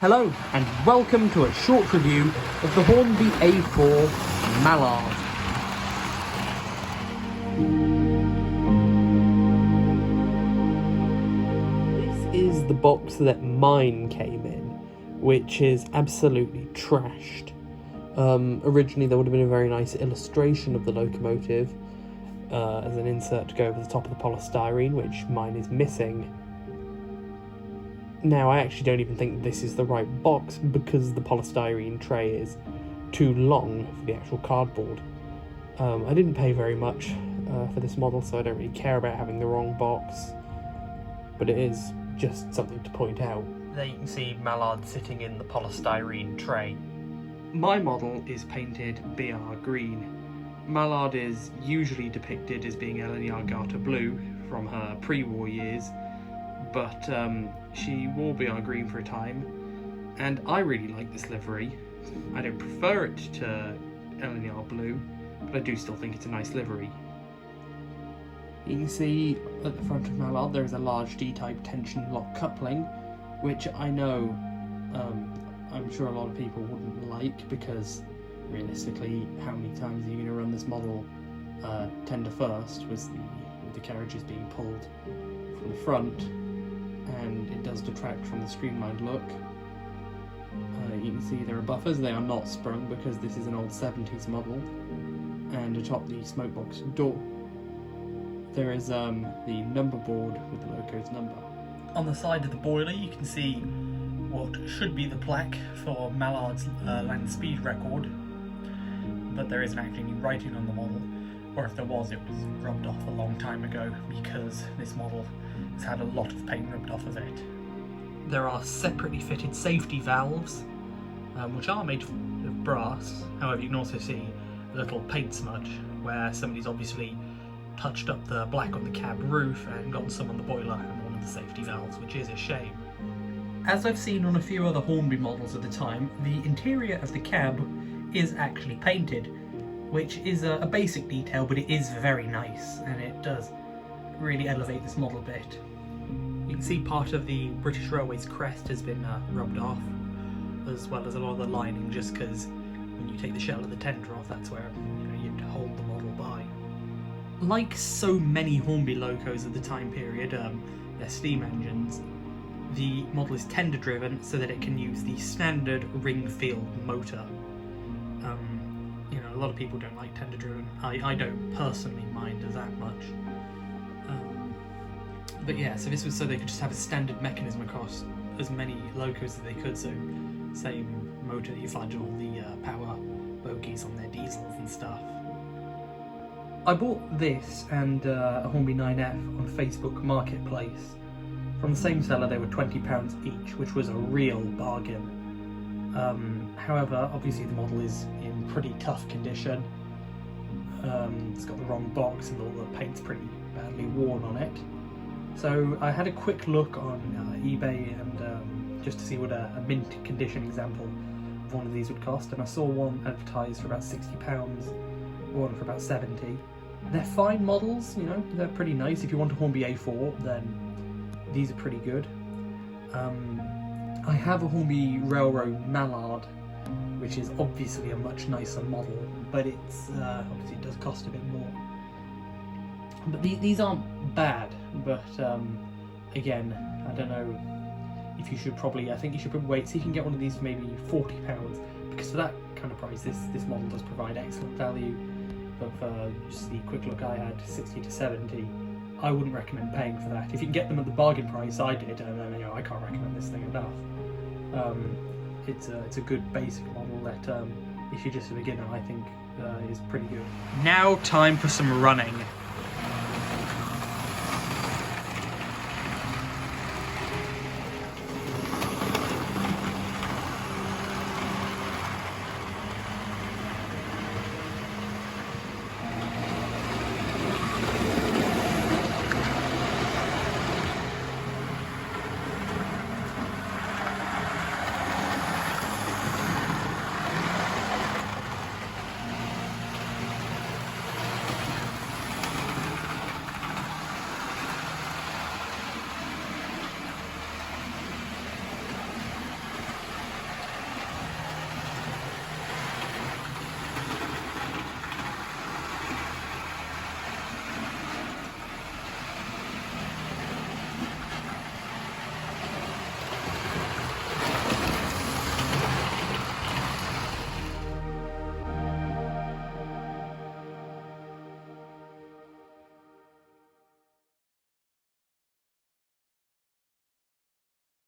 Hello and welcome to a short review of the Hornby A4 Mallard. This is the box that mine came in, which is absolutely trashed. Originally there would have been a very nice illustration of the locomotive as an insert to go over the top of the polystyrene, which mine is missing. Now, I actually don't even think this is the right box because the polystyrene tray is too long for the actual cardboard. I didn't pay very much for this model, so I don't really care about having the wrong box, but it is just something to point out. There you can see Mallard sitting in the polystyrene tray. My model is painted BR green. Mallard is usually depicted as being Eleanor Garter blue from her pre-war years, but she wore BR green for a time, and I really like this livery. I don't prefer it to Eleanor blue, but I do still think it's a nice livery. You can see at the front of Mallard there is a large D-type tension lock coupling, which I know I'm sure a lot of people wouldn't like, because realistically, how many times are you going to run this model tender first with the carriages being pulled from the front? And it does detract from the streamlined look. You can see there are buffers. They are not sprung because this is an old 70s model. And atop the smokebox door there is the number board with the loco's number. On the side of the boiler you can see what should be the plaque for Mallard's land speed record, but there isn't actually any writing on the model, or if there was, it was rubbed off a long time ago because this model has had a lot of paint rubbed off of it. There are separately fitted safety valves, which are made of brass. However, you can also see a little paint smudge where somebody's obviously touched up the black on the cab roof and gotten some on the boiler and one of the safety valves, which is a shame. As I've seen on a few other Hornby models at the time, the interior of the cab is actually painted, which is a basic detail, but it is very nice, and it does really elevate this model a bit. You can see part of the British Railways crest has been rubbed off, as well as a lot of the lining, just because when you take the shell of the tender off, that's where you'd hold the model by. Like so many Hornby locos of the time period, they're steam engines. The model is tender driven so that it can use the standard ring-field motor. A lot of people don't like tender driven. I don't personally mind that much. But yeah, so this was so they could just have a standard mechanism across as many locos as they could, so same motor that you find in all the power bogies on their diesels and stuff. I bought this and a Hornby 9F on Facebook Marketplace. From the same seller, they were £20 each, which was a real bargain. However, obviously the model is in pretty tough condition. It's got the wrong box and all the paint's pretty badly worn on it. So I had a quick look on eBay and just to see what a mint condition example of one of these would cost, and I saw one advertised for about £60, one for about 70. They're fine models, they're pretty nice. If you want a Hornby A4, then these are pretty good. I have a Hornby Railroad Mallard, which is obviously a much nicer model, but it's obviously it does cost a bit more. But these aren't bad, but again, I don't know if you should I think you should wait, so you can get one of these for maybe £40, because for that kind of price, this model does provide excellent value, but for just the quick look I had, 60 to 70, I wouldn't recommend paying for that. If you can get them at the bargain price I did, I can't recommend this thing enough. It's a good basic model that if you're just a beginner, I think is pretty good. Now time for some running.